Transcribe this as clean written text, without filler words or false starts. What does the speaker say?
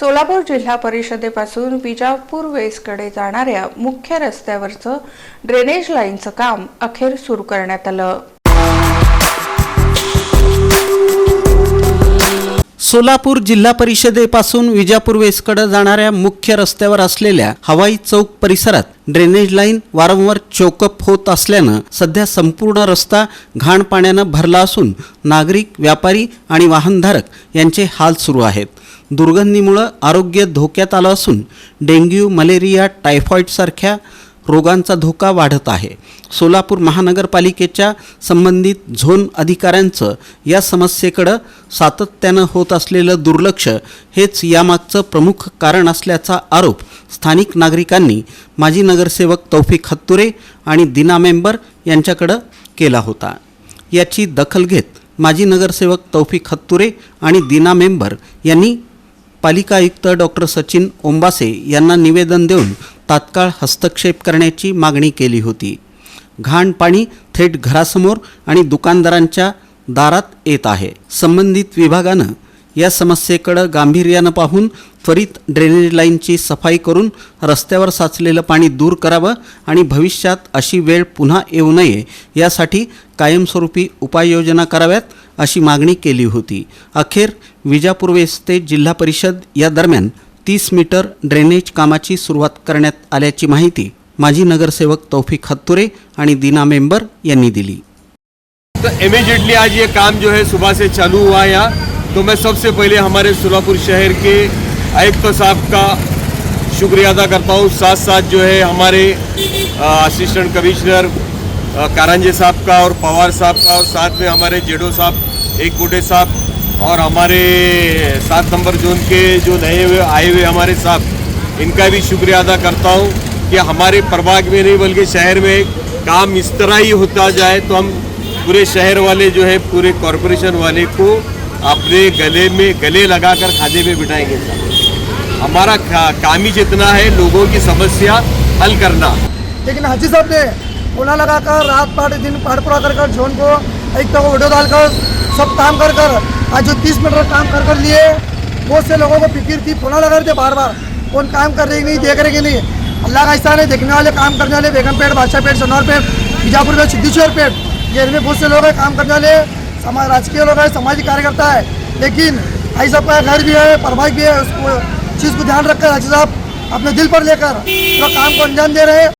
सोलापूर जिल्हा परिषदेपासून विजापूर वेस्टकडे जाणाऱ्या मुख्य रस्त्यावरचं ड्रेनेज लाईनचं काम अखेर सुरू करण्यात आलं। सोलापूर जिल्हा परिषदेपासून विजापूर वेस्टकडे जाणाऱ्या मुख्य रस्त्यावर असलेल्या हवाई चौक परिसरात ड्रेनेज लाईन वारंवार चोकअप होत असल्यानं सध्या संपूर्ण रस्ता घाण पाण्यानं भरला असून नागरिक, व्यापारी आणि वाहनधारक यांचे हाल सुरू आहेत। दुर्गंधीमुळे आरोग्य धोक्यात आलं असून डेंग्यू, मलेरिया, टायफॉइड सारख्या रोगांचा धोका वाढत आहे। सोलापूर महानगरपालिकेच्या संबंधित झोन अधिकाऱ्यांचं या समस्येकडे सातत्यानं होत असलेलं दुर्लक्ष हेच यामागचं प्रमुख कारण असल्याचा आरोप स्थानिक नागरिकांनी माजी नगरसेवक तौफिक हत्तुरे आणि दिना मेंबर यांच्याकडे केला होता। याची दखल घेत माजी नगरसेवक तौफिक हत्तुरे आणि दिना मेंबर यांनी पालिका आयुक्त डॉक्टर सचिन ओंबासे यांना निवेदन देऊन तात्काळ हस्तक्षेप करण्याची मागणी केली होती। घाण पाणी थेट घरासमोर आणि दुकानदारांच्या दारात येत आहे। संबंधित विभागानं या समस्येकडे गांभीर्यानं पाहून त्वरित ड्रेनेज लाईनची सफाई करून रस्त्यावर साचलेलं पाणी दूर करावं आणि भविष्यात अशी वेळ पुन्हा येऊ नये यासाठी कायमस्वरूपी उपाययोजना कराव्यात अशी मागणी केली होती। अखेर विजापूर वेस्ट ते जिल्हा परिषद या दरम्यान 30 मीटर ड्रेनेज कामाची सुरुवात करण्यात आल्याची माहिती माजी नगरसेवक तौफिक हत्तुरे आणि दिना मेंबर यांनी दिली। तो इमीडिएटली आज ये काम जो है सुबह से चालू हुआ यहाँ। तो मैं सबसे पहले हमारे सोलापुर शहर के आयुक्त साहब का शुक्रिया अदा करता हूँ। साथ साथ जो है हमारे असिस्टेंट कमिश्नर कारंजे साहब का और पवार साहब का, और साथ में हमारे जेडो साहब, एक कोटे साहब और हमारे 7 नंबर जोन के जो नए आए हुए हमारे साहब, इनका भी शुक्रिया अदा करता हूँ कि हमारे प्रभाग में नहीं बल्कि शहर में काम इस तरह ही होता जाए तो हम पूरे शहर वाले जो है पूरे कॉरपोरेशन वाले को अपने गले लगाकर खाने में बिठाएंगे। हमारा काम ही जितना है लोगों की समस्या हल करना। लेकिन हाजी साहब ने कोना लगाकर रात पाड़ दिन पढ़ा कर जोन को एक तो वीडियो डालकर सब काम कर आज जो 30 मीटर काम कर लिए, बहुत से लोगों को फिक्र थी, फोना लगा रहे थे बार बार कौन काम कर रहे नहीं, देख रहे कि नहीं। अल्लाह का हिस्सा है, देखने वाले काम करने वाले बेगमपेट, बादशाहपेट, सनौरपेट, बीजापुर में सिद्धेश्वरपेट, ये में बहुत से लोग हैं काम करने वाले, समाज राजकीय लोग हैं, सामाजिक कार्यकर्ता है। लेकिन भाई साहब का घर भी है, प्रभाग भी है, उसको चीज़ को ध्यान रखकर हाजी साहब अपने दिल पर लेकर तो काम को अंजाम दे रहे हैं